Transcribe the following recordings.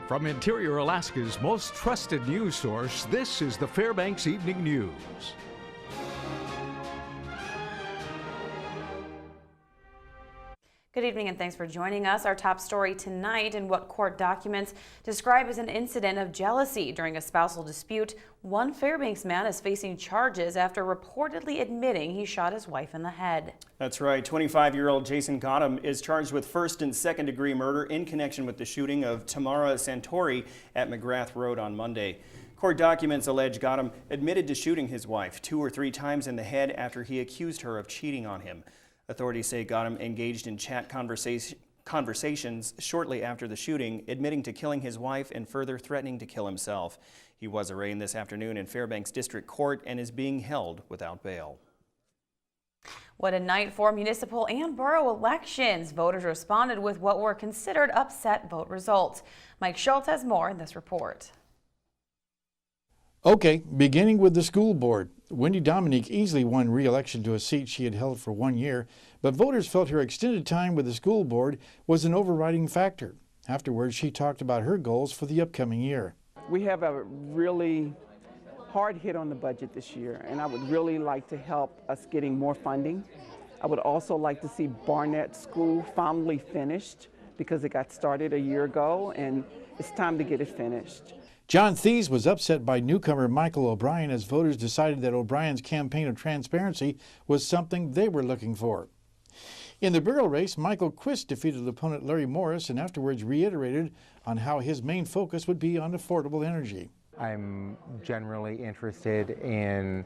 From Interior Alaska's most trusted news source, this is the Fbx Evening News. Good evening and thanks for joining us. Our top story tonight, in what court documents describe as an incident of jealousy during a spousal dispute. One Fairbanks man is facing charges after reportedly admitting he shot his wife in the head. That's right. 25-year-old Jason Gautam is charged with first and second degree murder in connection with the shooting of Tamara Santori at McGrath Road on Monday. Court documents allege Gautam admitted to shooting his wife 2 or 3 times in the head after he accused her of cheating on him. Authorities say Gautam engaged in chat conversations shortly after the shooting, admitting to killing his wife and further threatening to kill himself. He was arraigned this afternoon in Fairbanks District Court and is being held without bail. What a night for municipal and borough elections. Voters responded with what were considered upset vote results. Mike Schultz has more in this report. Okay, beginning with the school board. Wendy Dominique easily won re-election to a seat she had held for 1 year, but voters felt her extended time with the school board was an overriding factor. Afterwards, she talked about her goals for the upcoming year. We have a really hard hit on the budget this year, and I would really like to help us getting more funding. I would also like to see Barnett School finally finished because it got started a year ago, and it's time to get it finished. John Thies was upset by newcomer Michael O'Brien as voters decided that O'Brien's campaign of transparency was something they were looking for. In the borough race, Michael Quist defeated opponent Larry Morris and afterwards reiterated on how his main focus would be on affordable energy. I'm generally interested in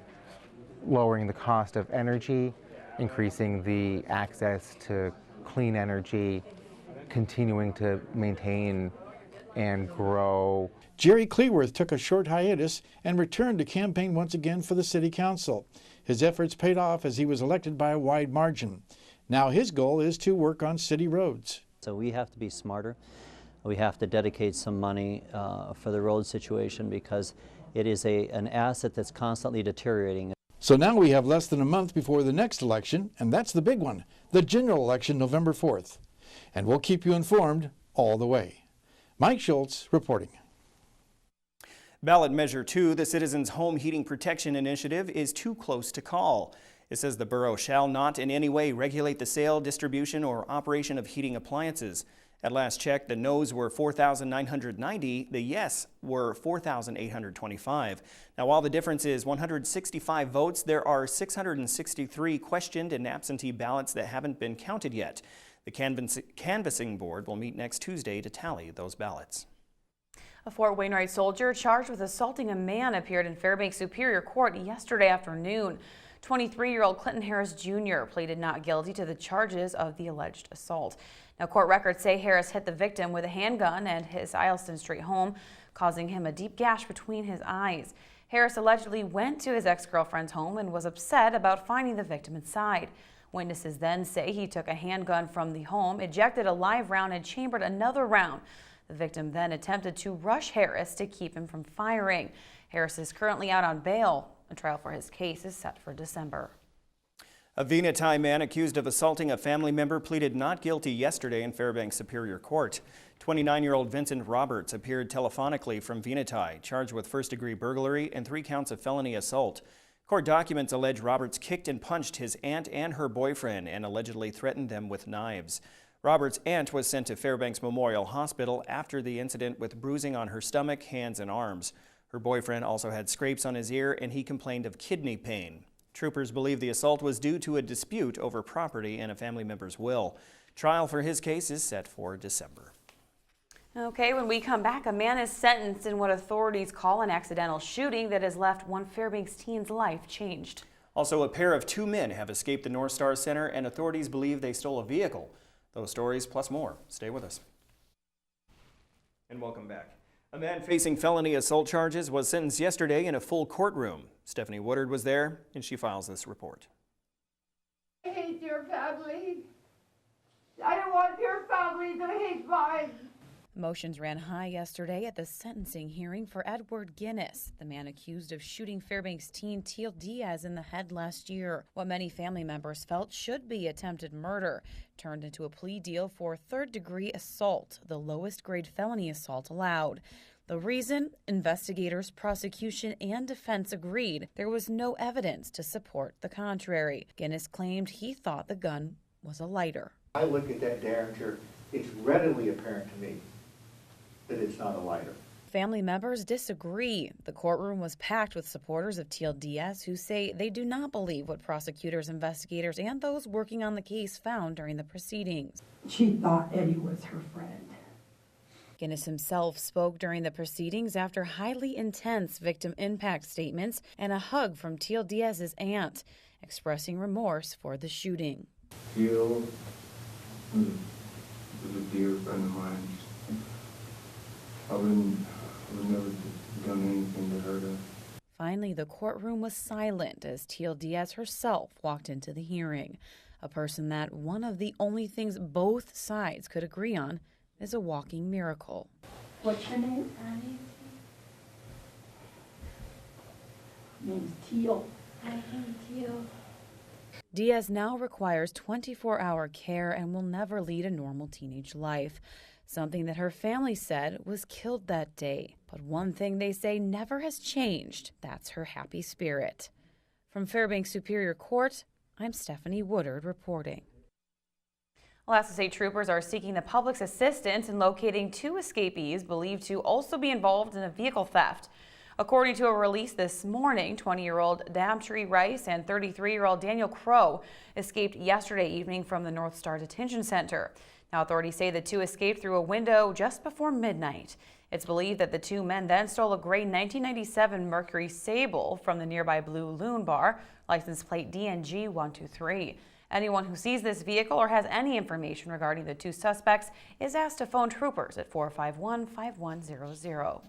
lowering the cost of energy, increasing the access to clean energy, continuing to maintain and grow. Jerry Cleworth took a short hiatus and returned to campaign once again for the city council. His efforts paid off as he was elected by a wide margin. Now his goal is to work on city roads. So we have to be smarter. We have to dedicate some money for the road situation because it is an asset that's constantly deteriorating. So now we have less than a month before the next election, and that's the big one, the general election November 4th. And we'll keep you informed all the way. Mike Schultz reporting. Ballot Measure 2, the Citizens Home Heating Protection Initiative, is too close to call. It says the borough shall not in any way regulate the sale, distribution, or operation of heating appliances. At last check, the no's were 4,990, the yes were 4,825. Now, while the difference is 165 votes, there are 663 questioned and absentee ballots that haven't been counted yet. The canvassing board will meet next Tuesday to tally those ballots. A Fort Wainwright soldier charged with assaulting a man appeared in Fairbanks Superior Court yesterday afternoon. 23-year-old Clinton Harris Jr. pleaded not guilty to the charges of the alleged assault. Now, court records say Harris hit the victim with a handgun at his Isleston Street home, causing him a deep gash between his eyes. Harris allegedly went to his ex-girlfriend's home and was upset about finding the victim inside. Witnesses then say he took a handgun from the home, ejected a live round, and chambered another round. The victim then attempted to rush Harris to keep him from firing. Harris is currently out on bail. A trial for his case is set for December. A Venati man accused of assaulting a family member pleaded not guilty yesterday in Fairbanks Superior Court. 29-year-old Vincent Roberts appeared telephonically from Venati, charged with first-degree burglary and 3 counts of felony assault. Court documents allege Roberts kicked and punched his aunt and her boyfriend and allegedly threatened them with knives. Roberts' aunt was sent to Fairbanks Memorial Hospital after the incident with bruising on her stomach, hands, and arms. Her boyfriend also had scrapes on his ear and he complained of kidney pain. Troopers believe the assault was due to a dispute over property and a family member's will. Trial for his case is set for December. Okay, when we come back, a man is sentenced in what authorities call an accidental shooting that has left one Fairbanks teen's life changed. Also, a pair of 2 men have escaped the North Star Center and authorities believe they stole a vehicle. Those stories plus more. Stay with us. And welcome back. A man facing felony assault charges was sentenced yesterday in a full courtroom. Stephanie Woodard was there and she files this report. I hate your family. I don't want your family to hate mine. Emotions ran high yesterday at the sentencing hearing for Edward Guinness, the man accused of shooting Fairbanks teen Teal Diaz in the head last year. What many family members felt should be attempted murder turned into a plea deal for third-degree assault, the lowest grade felony assault allowed. The reason? Investigators, prosecution, and defense agreed there was no evidence to support the contrary. Guinness claimed he thought the gun was a lighter. I look at that Derringer, it's readily apparent to me that it's not a lighter. Family members disagree. The courtroom was packed with supporters of Teal Diaz who say they do not believe what prosecutors, investigators, and those working on the case found during the proceedings. She thought Eddie was her friend. Guinness himself spoke during the proceedings after highly intense victim impact statements and a hug from Teal Diaz's aunt, expressing remorse for the shooting. Teal was a dear friend of mine. I would never done anything to hurt her. Finally, the courtroom was silent as Teal Diaz herself walked into the hearing, a person that one of the only things both sides could agree on is a walking miracle. What's your name, Annie? Name's Teal. Hi, Teal. Diaz now requires 24-hour care and will never lead a normal teenage life, something that her family said was killed that day. But one thing they say never has changed, that's her happy spirit. From Fairbanks Superior Court, I'm Stephanie Woodard reporting. Alaska State troopers are seeking the public's assistance in locating 2 escapees believed to also be involved in a vehicle theft. According to a release this morning, 20-year-old Dabtree Rice and 33-year-old Daniel Crow escaped yesterday evening from the North Star Detention Center. Now, authorities say the 2 escaped through a window just before midnight. It's believed that the 2 men then stole a gray 1997 Mercury Sable from the nearby Blue Loon Bar, license plate DNG 123. Anyone who sees this vehicle or has any information regarding the 2 suspects is asked to phone troopers at 451-5100.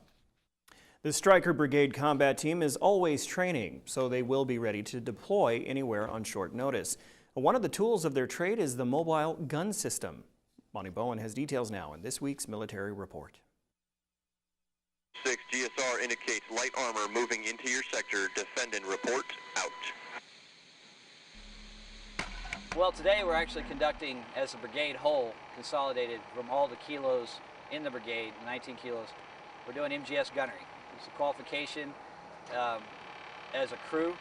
The Stryker Brigade Combat Team is always training, so they will be ready to deploy anywhere on short notice. One of the tools of their trade is the mobile gun system. Monty Bowen has details now in this week's military report. 6 GSR indicates light armor moving into your sector. Defend and report. Out. Well, today we're actually conducting, as a brigade whole, consolidated from all the kilos in the brigade, 19 kilos, we're doing MGS gunnery. It's a qualification as a crew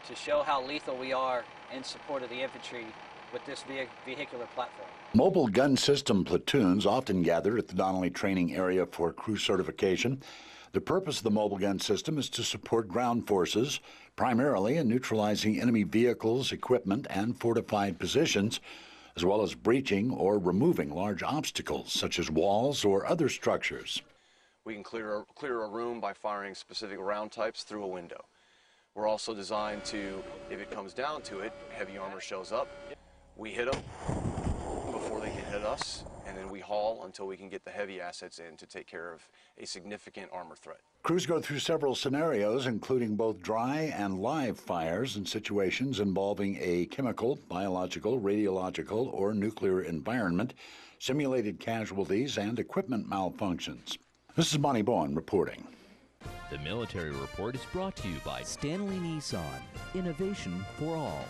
to show how lethal we are in support of the infantry with this vehicular platform. Mobile gun system platoons often gather at the Donnelly training area for crew certification. The purpose of the mobile gun system is to support ground forces, primarily in neutralizing enemy vehicles, equipment, and fortified positions, as well as breaching or removing large obstacles such as walls or other structures. We can clear a room by firing specific round types through a window. We're also designed to, if it comes down to it, heavy armor shows up, we hit them before they can hit us, and then we haul until we can get the heavy assets in to take care of a significant armor threat. Crews go through several scenarios, including both dry and live fires and situations involving a chemical, biological, radiological, or nuclear environment, simulated casualties, and equipment malfunctions. This is Monty Bowen reporting. The Military Report is brought to you by Stanley Nissan. Innovation for all.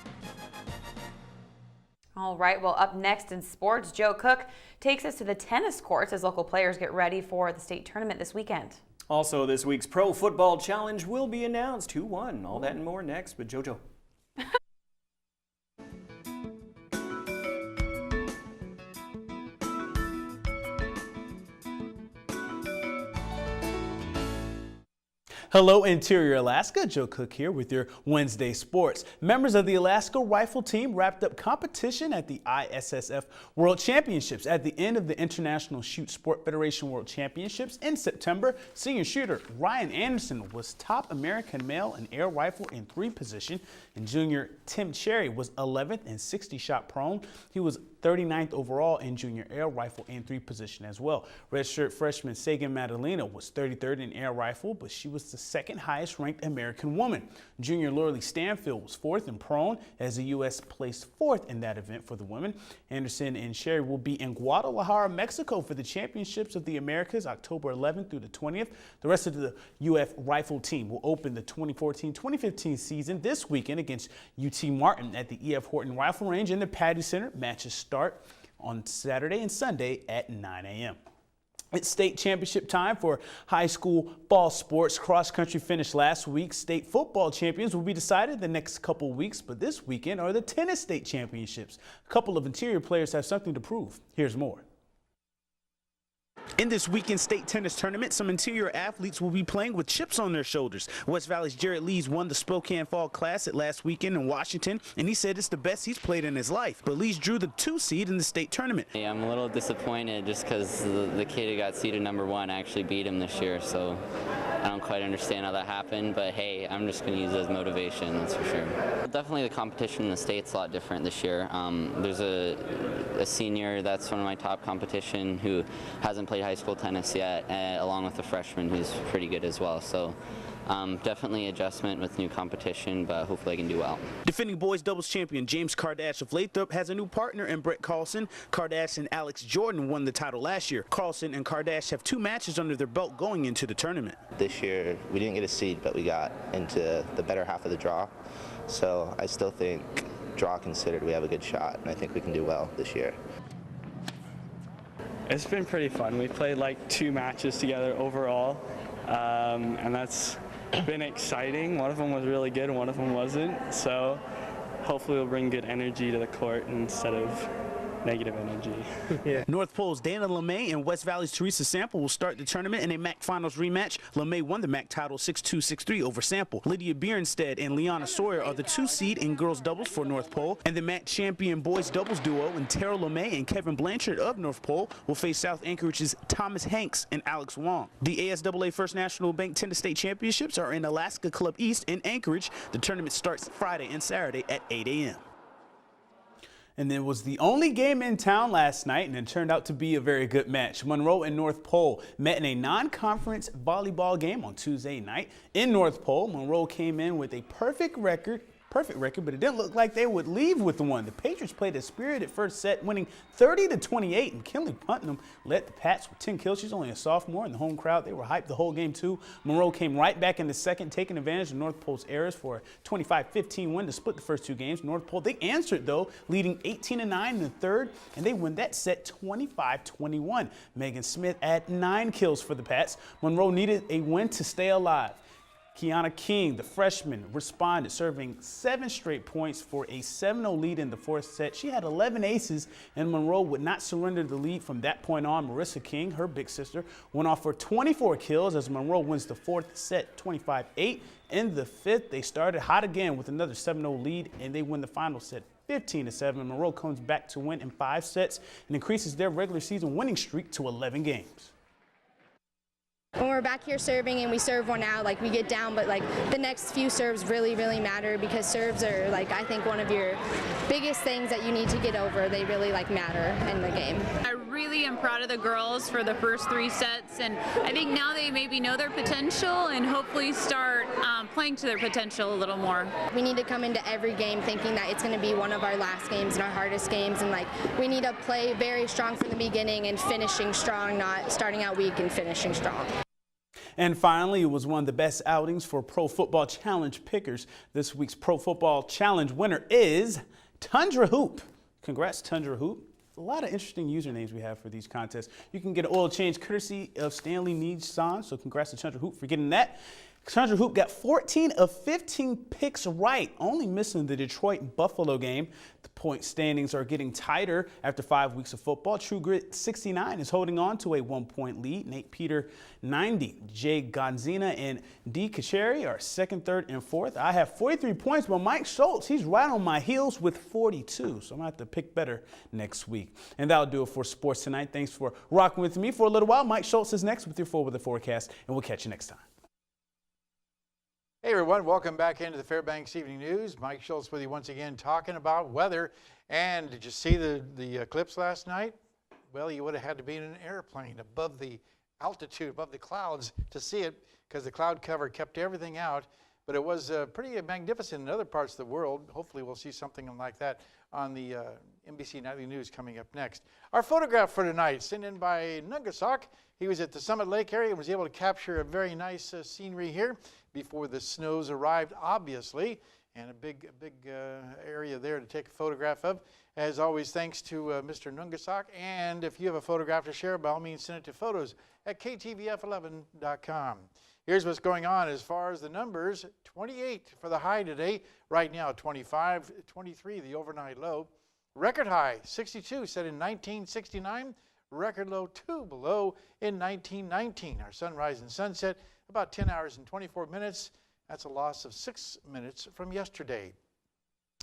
All right, well, up next in sports, Joe Cook takes us to the tennis courts as local players get ready for the state tournament this weekend. Also, this week's Pro Football Challenge will be announced. Who won? All that and more next with JoJo. Hello, Interior Alaska. Joe Cook here with your Wednesday sports. Members of the Alaska Rifle Team wrapped up competition at the ISSF World Championships. At the end of the International Shoot Sport Federation World Championships in September, senior shooter Ryan Anderson was top American male in air rifle in 3 position, and junior Tim Cherry was 11th in 60 shot prone. He was 39th overall in junior air rifle in 3 position as well. Redshirt freshman Sagan Madalena was 33rd in air rifle, but she was the second highest ranked American woman. Junior Lorelei Stanfield was fourth in prone as the U.S. placed fourth in that event for the women. Anderson and Sherry will be in Guadalajara, Mexico for the Championships of the Americas October 11th through the 20th. The rest of the UF rifle team will open the 2014-2015 season this weekend against UT Martin at the E.F. Horton Rifle Range in the Paddy Center. Matches start on Saturday and Sunday at 9 a.m. It's state championship time for high school ball sports. Cross country finished last week. State football champions will be decided the next couple weeks, but this weekend are the tennis state championships. A couple of interior players have something to prove. Here's more. In this weekend state tennis tournament, some interior athletes will be playing with chips on their shoulders. West Valley's Jared Lees won the Spokane Fall Classic last weekend in Washington, and he said it's the best he's played in his life. But Lees drew the 2 seed in the state tournament. Yeah, I'm a little disappointed just because the kid who got seeded #1 actually beat him this year, so I don't quite understand how that happened, but hey, I'm just going to use it as motivation, that's for sure. Definitely the competition in the state's a lot different this year. There's a senior that's one of my top competition who hasn't played high school tennis yet, along with a freshman who's pretty good as well. So definitely adjustment with new competition, but hopefully I can do well. Defending boys doubles champion James Kardash of Lathrop has a new partner in Brett Carlson. Kardash and Alex Jordan won the title last year. Carlson and Kardash have 2 matches under their belt going into the tournament. This year we didn't get a seed, but we got into the better half of the draw. So I still think, draw considered, we have a good shot, and I think we can do well this year. It's been pretty fun. We played like 2 matches together overall, and that's been exciting. One of them was really good and one of them wasn't, so hopefully we'll bring good energy to the court instead of negative energy. Yeah. North Pole's Dana LeMay and West Valley's Teresa Sample will start the tournament in a MAC Finals rematch. LeMay won the MAC title 6-2, 6-3 over Sample. Lydia Bierenstead and Liana Sawyer are the 2 seed in girls doubles for North Pole, and the MAC champion boys doubles duo and Tara LeMay and Kevin Blanchard of North Pole will face South Anchorage's Thomas Hanks and Alex Wong. The ASAA First National Bank Tennis State Championships are in Alaska Club East in Anchorage. The tournament starts Friday and Saturday at 8 a.m. And it was the only game in town last night, and it turned out to be a very good match. Monroe and North Pole met in a non-conference volleyball game on Tuesday night. In North Pole, Monroe came in with a perfect record, but it didn't look like they would leave with the one. The Patriots played a spirited first set, winning 30-28, and Kinley Putnam led the Pats with 10 kills. She's only a sophomore, and the home crowd, they were hyped the whole game too. Monroe came right back in the second, taking advantage of North Pole's errors for a 25-15 win to split the first 2 games. North Pole, they answered though, leading 18-9 in the third, and they win that set 25-21. Megan Smith had 9 kills for the Pats. Monroe needed a win to stay alive. Kiana King, the freshman, responded, serving 7 straight points for a 7-0 lead in the 4th set. She had 11 aces, and Monroe would not surrender the lead from that point on. Marissa King, her big sister, went off for 24 kills as Monroe wins the 4th set 25-8. In the 5th, they started hot again with another 7-0 lead, and they win the final set 15-7. Monroe comes back to win in 5 sets and increases their regular season winning streak to 11 games. When we're back here serving and we serve one out, like we get down, but like the next few serves really, really matter because serves are like, I think, one of your biggest things that you need to get over. They really like matter in the game. I really am proud of the girls for the first 3 sets, and I think now they maybe know their potential and hopefully start playing to their potential a little more. We need to come into every game thinking that it's going to be one of our last games and our hardest games, and like we need to play very strong from the beginning and finishing strong, not starting out weak and finishing strong. And finally, it was one of the best outings for Pro Football Challenge pickers. This week's Pro Football Challenge winner is Tundra Hoop. Congrats, Tundra Hoop. A lot of interesting usernames we have for these contests. You can get an oil change courtesy of Stanley Nissan, so congrats to Tundra Hoop for getting that. Tundra Hoop got 14 of 15 picks right, only missing the Detroit-Buffalo game. The point standings are getting tighter after 5 weeks of football. True Grit 69 is holding on to a 1-point lead. Nate Peter 90. Jay Gonzina and D. Kacheri are second, third, and fourth. I have 43 points, but Mike Schultz, he's right on my heels with 42. So I'm going to have to pick better next week. And that'll do it for sports tonight. Thanks for rocking with me for a little while. Mike Schultz is next with your 4-weather forecast, and we'll catch you next time. Hey everyone, welcome back into the Fbx Evening News. Mike Schultz with you once again talking about weather. And did you see the eclipse last night? Well, you would have had to be in an airplane above the altitude above the clouds to see it because the cloud cover kept everything out. But it was pretty magnificent in other parts of the world. Hopefully we'll see something like that on the NBC Nightly News coming up next. Our photograph for tonight, sent in by Nungasak. He was at the Summit Lake area and was able to capture a very nice scenery here before the snows arrived, obviously, and a big area there to take a photograph of. As always, thanks to Mr. Nungasak. And if you have a photograph to share, by all means, send it to photos@ktvf11.com. Here's what's going on as far as the numbers. 28 for the high today. Right now, 25, 23 the overnight low. Record high, 62, set in 1969. Record low, 2 below in 1919. Our sunrise and sunset, about 10 hours and 24 minutes. That's a loss of 6 minutes from yesterday.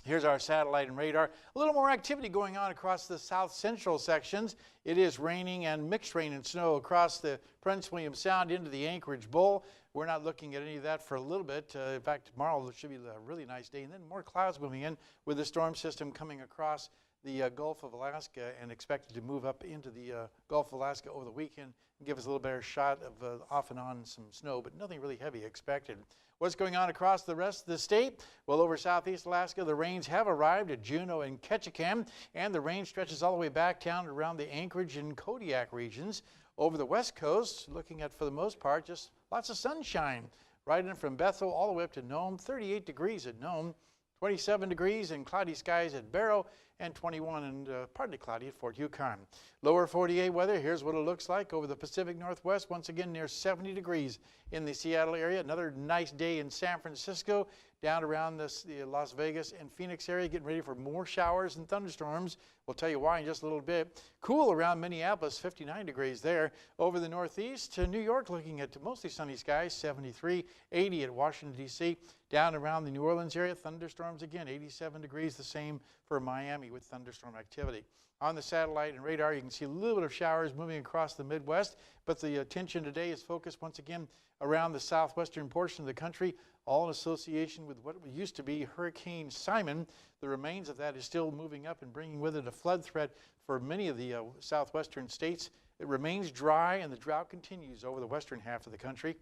Here's our satellite and radar. A little more activity going on across the south central sections. It is raining and mixed rain and snow across the Prince William Sound into the Anchorage Bowl. We're not looking at any of that for a little bit. In fact, tomorrow should be a really nice day. And then more clouds moving in with the storm system coming across the Gulf of Alaska and expected to move up into the Gulf of Alaska over the weekend and give us a little better shot of off and on some snow, but nothing really heavy expected. What's going on across the rest of the state? Well, over southeast Alaska, the rains have arrived at Juneau and Ketchikan, and the rain stretches all the way back down around the Anchorage and Kodiak regions. Over the west coast, looking at, for the most part, just lots of sunshine. Right in from Bethel all the way up to Nome, 38 degrees at Nome, 27 degrees and cloudy skies at Barrow, and 21 and partly cloudy at Fort Yukon. Lower 48 weather, here's what it looks like over the Pacific Northwest, once again near 70 degrees in the Seattle area. Another nice day in San Francisco, down around the Las Vegas and Phoenix area, getting ready for more showers and thunderstorms. We'll tell you why in just a little bit. Cool around Minneapolis, 59 degrees there. Over the Northeast to New York, looking at mostly sunny skies, 73, 80 at Washington, D.C. Down around the New Orleans area, thunderstorms again, 87 degrees, the same for Miami with thunderstorm activity. On the satellite and radar, you can see a little bit of showers moving across the Midwest, but the attention today is focused once again around the southwestern portion of the country, all in association with what used to be Hurricane Simon. The remains of that is still moving up and bringing with it a flood threat for many of the southwestern states. It remains dry and the drought continues over the western half of the country.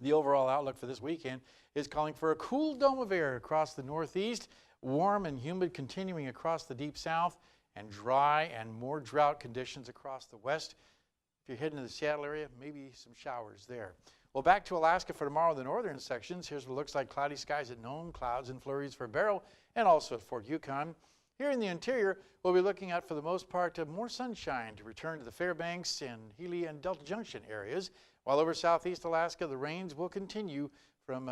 The overall outlook for this weekend is calling for a cool dome of air across the northeast, warm and humid continuing across the deep south, and dry and more drought conditions across the west. If you're heading to the Seattle area, maybe some showers there. Well, back to Alaska for tomorrow, the northern sections. Here's what it looks like: cloudy skies at Nome, clouds and flurries for Barrow, and also at Fort Yukon. Here in the interior, we'll be looking at, for the most part, more sunshine to return to the Fairbanks and Healy and Delta Junction areas. While over southeast Alaska, the rains will continue from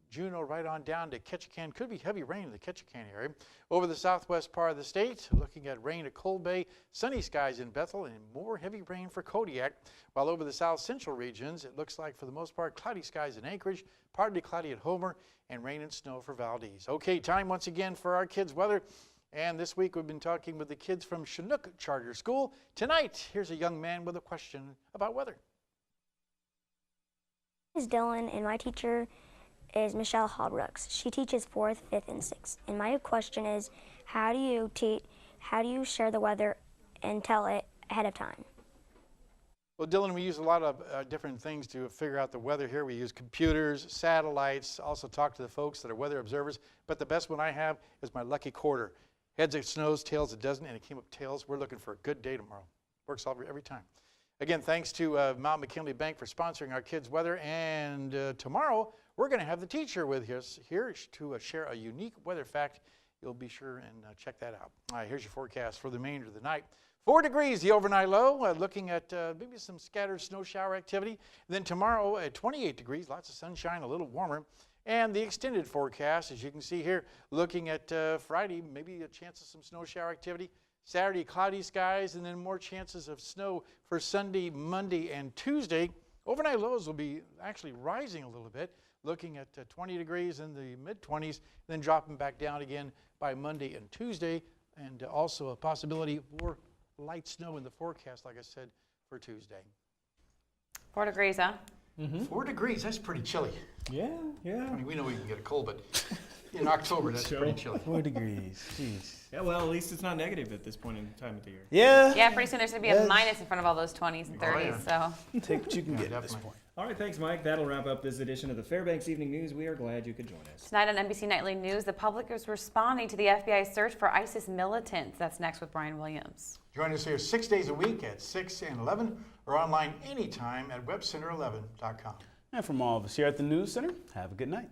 Juneau right on down to Ketchikan. Could be heavy rain in the Ketchikan area. Over the southwest part of the state, looking at rain at Cold Bay, sunny skies in Bethel, and more heavy rain for Kodiak. While over the south central regions, it looks like, for the most part, cloudy skies in Anchorage, partly cloudy at Homer, and rain and snow for Valdez. Okay, time once again for our kids' weather. And this week we've been talking with the kids from Chinook Charter School. Tonight, here's a young man with a question about weather. My name is Dylan, and my teacher is Michelle Hallbrooks. She teaches 4th, 5th, and 6th. And my question is, how do you share the weather and tell it ahead of time? Well, Dylan, we use a lot of different things to figure out the weather here. We use computers, satellites, also talk to the folks that are weather observers. But the best one I have is my lucky quarter. Heads it snows, tails it doesn't, and it came up tails. We're looking for a good day tomorrow. Works every time. Again, thanks to Mount McKinley Bank for sponsoring our kids' weather. And tomorrow, we're going to have the teacher with us here to share a unique weather fact. You'll be sure and check that out. All right, here's your forecast for the remainder of the night. 4 degrees, the overnight low, looking at maybe some scattered snow shower activity. And then tomorrow at 28 degrees, lots of sunshine, a little warmer. And the extended forecast, as you can see here, looking at Friday, maybe a chance of some snow shower activity. Saturday, cloudy skies, and then more chances of snow for Sunday, Monday, and Tuesday. Overnight lows will be actually rising a little bit, looking at 20 degrees in the mid-20s, then dropping back down again by Monday and Tuesday, and also a possibility for light snow in the forecast, like I said, for Tuesday. 4 degrees, huh? 4 degrees, that's pretty chilly. Yeah, yeah. I mean, we know we can get a cold, but In October, that's pretty chilly. 4 degrees. Jeez. Yeah, well, at least it's not negative at this point in time of the year. Yeah. Yeah, pretty soon there's going to be a minus in front of all those 20s and 30s. So take what you can get at this point. All right, thanks, Mike. That'll wrap up this edition of the Fbx Evening News. We are glad you could join us. Tonight on NBC Nightly News, the public is responding to the FBI's search for ISIS militants. That's next with Brian Williams. Join us here 6 days a week at 6 and 11 or online anytime at webcenter11.com. And from all of us here at the News Center, have a good night.